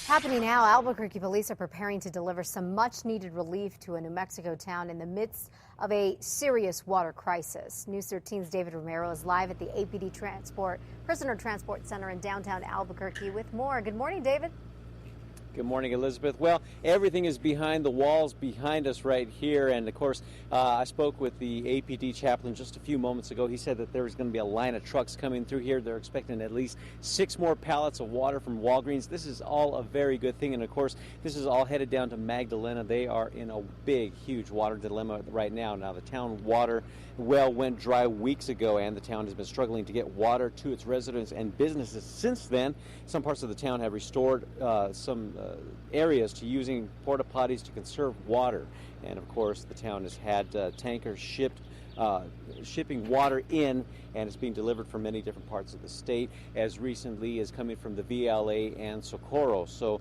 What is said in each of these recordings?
Happening now, Albuquerque police are preparing to deliver some much-needed relief to a New Mexico town in the midst of a serious water crisis. News 13's David Romero is live at the APD Prisoner Transport Center in downtown Albuquerque with more. Good morning, David. Good morning, Elizabeth. Well, everything is behind the walls behind us right here. And, of course, I spoke with the APD chaplain just a few moments ago. He said that there was going to be a line of trucks coming through here. They're expecting at least 6 more pallets of water from Walgreens. This is all a very good thing. And, of course, this is all headed down to Magdalena. They are in a big, huge water dilemma right now. Now, the town water well went dry weeks ago, and the town has been struggling to get water to its residents and businesses since then. Some parts of the town have restored some areas to using porta potties to conserve water, and of course the town has had tankers shipping water in, and it's being delivered from many different parts of the state, as recently as coming from the VLA and Socorro. So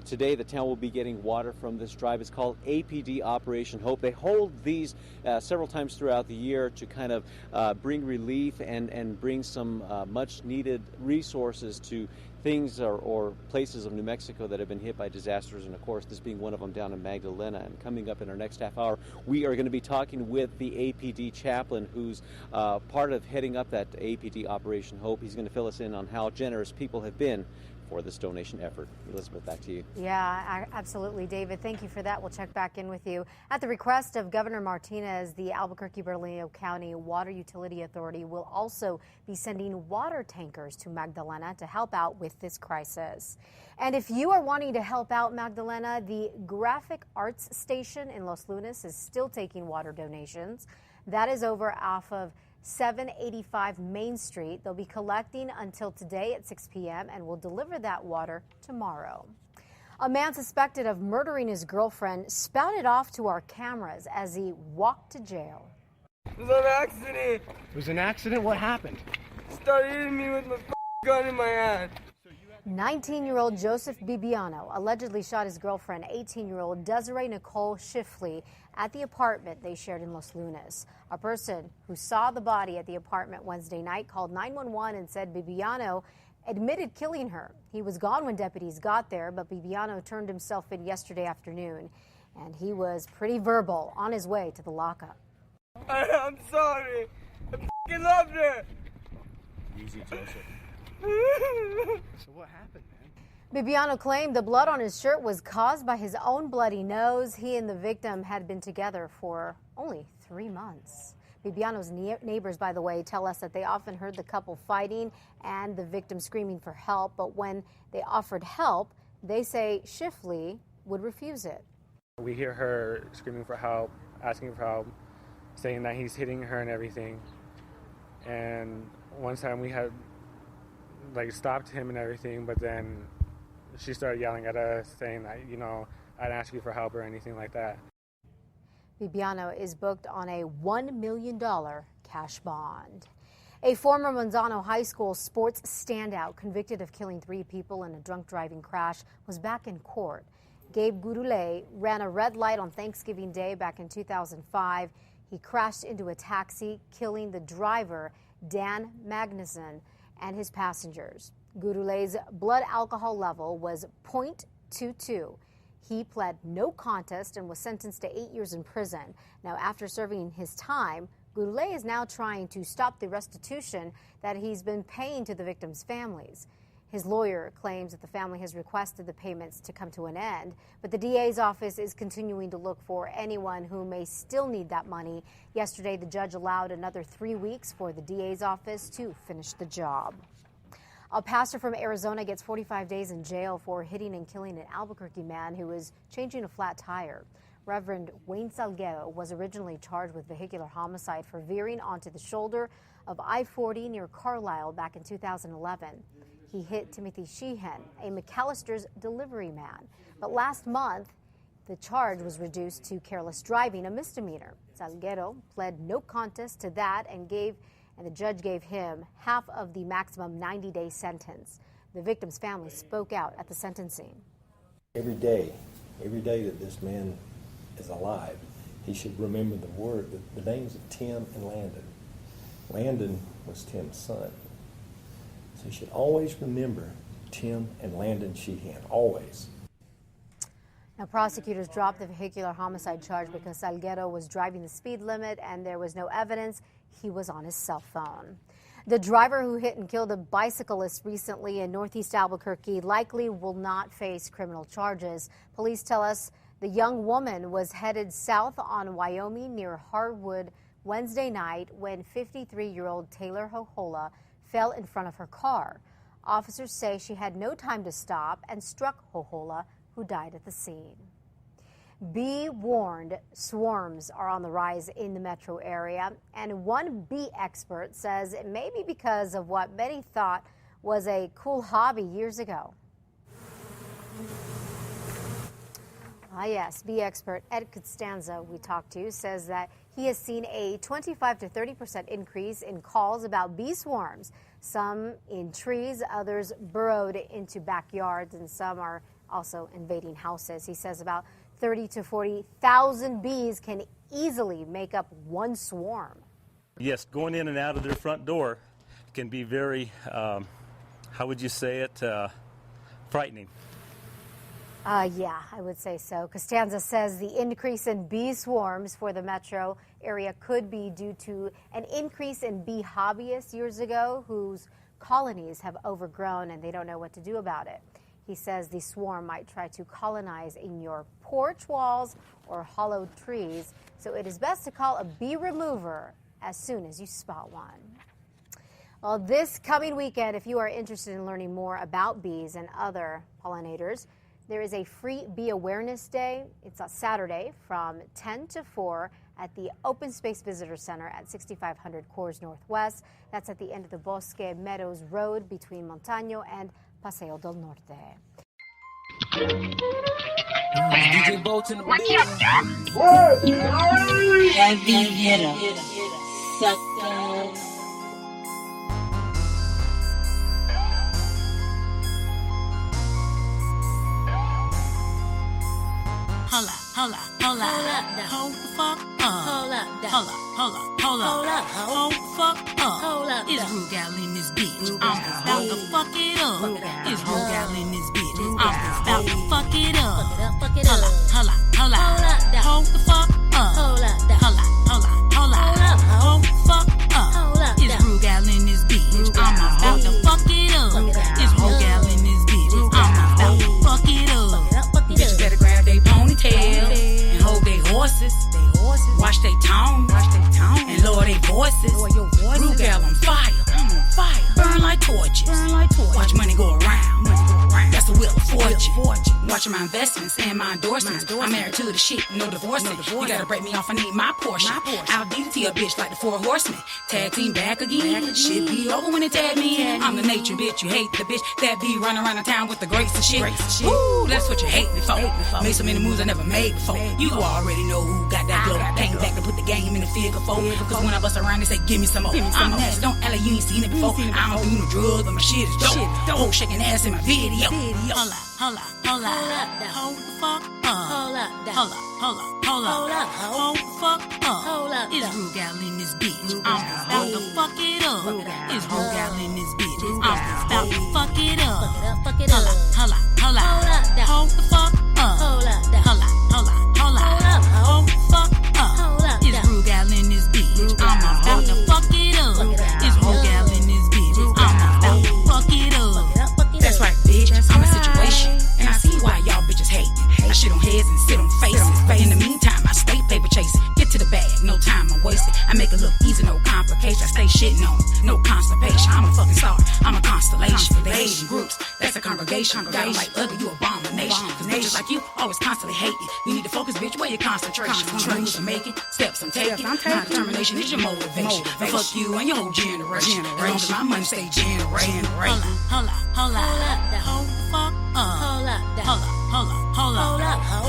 today the town will be getting water from this drive. It's called APD Operation Hope. They hold these several times throughout the year to kind of bring relief and bring some much needed resources to things or places of New Mexico that have been hit by disasters, and of course this being one of them down in Magdalena. And coming up in our next half hour, we are going to be talking with the APD chaplain who's part of heading up that APD Operation Hope. He's going to fill us in on how generous people have been for this donation effort. Elizabeth, back to you. Yeah, absolutely, David. Thank you for that. We'll check back in with you. At the request of Governor Martinez, the Albuquerque-Bernalillo County Water Utility Authority will also be sending water tankers to Magdalena to help out with this crisis. And if you are wanting to help out Magdalena, the Graphic Arts Station in Los Lunas is still taking water donations. That is over off of 785 Main Street. They'll be collecting until today at 6 p.m. and will deliver that water tomorrow. A man suspected of murdering his girlfriend spouted off to our cameras as he walked to jail. It was an accident. It was an accident? What happened? Started hitting me with my gun in my hand. 19-year-old Joseph Bibiano allegedly shot his girlfriend, 18-year-old Desiree Nicole Schiffley, at the apartment they shared in Los Lunas. A person who saw the body at the apartment Wednesday night called 911 and said Bibiano admitted killing her. He was gone when deputies got there, but Bibiano turned himself in yesterday afternoon, and he was pretty verbal on his way to the lockup. I'm sorry. I f***ing loved her. Easy, Joseph. So what happened, man? Bibiano claimed the blood on his shirt was caused by his own bloody nose. He and the victim had been together for only 3 months. Bibiano's neighbors, by the way, tell us that they often heard the couple fighting and the victim screaming for help. But when they offered help, they say Shifley would refuse it. We hear her screaming for help, asking for help, saying that he's hitting her and everything. And one time we had stopped him and everything, but then she started yelling at us, saying that, I'd ask you for help or anything like that. Bibiano is booked on a $1 million cash bond. A former Manzano High School sports standout convicted of killing 3 people in a drunk driving crash was back in court. Gabe Gurule ran a red light on Thanksgiving Day back in 2005. He crashed into a taxi, killing the driver, Dan Magnuson, and his passengers. Gurule's blood alcohol level was 0.22. He pled no contest and was sentenced to 8 years in prison. Now, after serving his time, Gurule is now trying to stop the restitution that he's been paying to the victims' families. His lawyer claims that the family has requested the payments to come to an end, but the DA's office is continuing to look for anyone who may still need that money. Yesterday, the judge allowed another 3 weeks for the DA's office to finish the job. A pastor from Arizona gets 45 days in jail for hitting and killing an Albuquerque man who was changing a flat tire. Reverend Wayne Salguero was originally charged with vehicular homicide for veering onto the shoulder of I-40 near Carlisle back in 2011. He hit Timothy Sheehan, a McAllister's delivery man. But last month, the charge was reduced to careless driving, a misdemeanor. Salguero pled no contest to that and the judge gave him half of the maximum 90-day sentence. The victim's family spoke out at the sentencing. Every day that this man is alive, he should remember the names of Tim and Landon. Landon was Tim's son. So he should always remember Tim and Landon Sheehan, always. Now, prosecutors dropped the vehicular homicide charge because Salguero was driving the speed limit and there was no evidence he was on his cell phone. The driver who hit and killed a bicyclist recently in northeast Albuquerque likely will not face criminal charges. Police tell us the young woman was headed south on Wyoming near Harwood Wednesday night when 53-year-old Taylor Hohola fell in front of her car. Officers say she had no time to stop and struck Hohola, who died at the scene. Be warned, swarms are on the rise in the metro area, and one bee expert says it may be because of what many thought was a cool hobby years ago. Yes, bee expert Ed Costanza we talked to says that he has seen a 25 to 30% increase in calls about bee swarms, some in trees, others burrowed into backyards, and some are also invading houses. He says about 30 to 40,000 bees can easily make up one swarm. Yes, going in and out of their front door can be very, how would you say it, frightening. Yeah, I would say so. Costanza says the increase in bee swarms for the metro area could be due to an increase in bee hobbyists years ago whose colonies have overgrown and they don't know what to do about it. He says the swarm might try to colonize in your porch walls or hollow trees, so it is best to call a bee remover as soon as you spot one. Well, this coming weekend, if you are interested in learning more about bees and other pollinators, there is a free Bee Awareness Day. It's on Saturday from 10 to 4 at the Open Space Visitor Center at 6500 Coors Northwest. That's at the end of the Bosque Meadows Road between Montaño and Paseo del Norte. DJ Bolton, what's up, Doc? Heavy hitter, sucker. Hold up, hold the fuck up. Hold up, hold the fuck up. It's Rugal in this bitch. I'm about to fuck it up. It's Rugal in this bitch. I'm about to fuck it up. Hold the fuck up. Hold the fuck up. It's Rugal in this bitch. I'm about to fuck it up. It's Rugal in this bitch. I'm about to fuck it up. Bitch better grab they ponytail and hold they horses. Watch they tone and lower they Watch money go around. That's the wheel of fortune. Watching my investments and my endorsements. I'm married to the shit, no divorcing. You gotta break me off, I need my portion. I'll DDT a bitch like the 4 horsemen. Tag team back again. Shit be over when it tag me in. I'm the nature bitch, you hate the bitch that be running around the town with the greats and shit. Woo, that's what you hate me for. Made so many moves I never made before. You already know who got that glow. Came back to put the game in the figure 4. Cause when I bust around, they say, give me some more. I'm next, don't act like you ain't seen it before. I don't do no drugs, but my shit is dope. Whole shaking ass in my video. Hold up. Hold the fuck up. Hold up. Hold the fuck up. It's Rugal in this bitch. I'm about to fuck it up. It's Rugal in this bitch. I'm about to fuck it up. Hold the fuck up. Hold the fuck up. It's Rugal in this bitch. I'm about to fuck it up. It's Rugal in this bitch. I'm about to fuck it up. That's right, bitch. I'm a situation. And I see why y'all bitches hate. I shit on heads and sit on faces. In the meantime, I stay paper chasing. Get to the bag, no time I wasted. I make it look easy, no complication. I stay shitting on it, no constipation. I'm a fucking star, I'm a constellation. The Asian groups, that's a congregation. Got 'em like ugly, you abomination. Cause bitches like you always constantly hating. You need to focus, bitch, where your concentration. Moves I'm making, steps I'm taking. My determination is your motivation. But fuck you and your whole generation. As long as my money stay generating. Hold the fuck up. Hold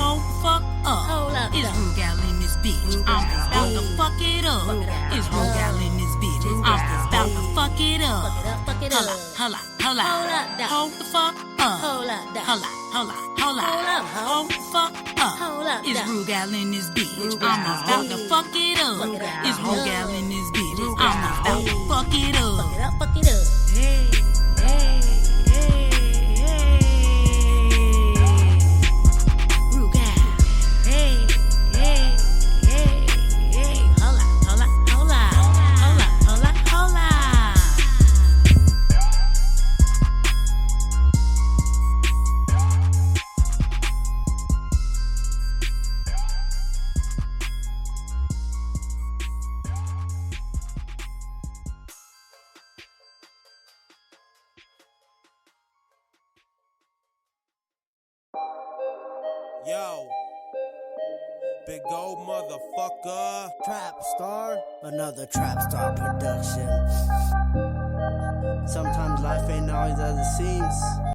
the fuck up. It's Rugal in this bitch. I'm about to fuck it up. It's Rugal in this bitch. I'm about to fuck it up. Hold the fuck up. Hold the fuck up. It's Rugal in this bitch. I'm about to fuck it up. It's Rugal in this bitch. I'm about to fuck it up. Hey. Yo, big old motherfucker. Trap Star, another Trap Star production. Sometimes life ain't always as it seems.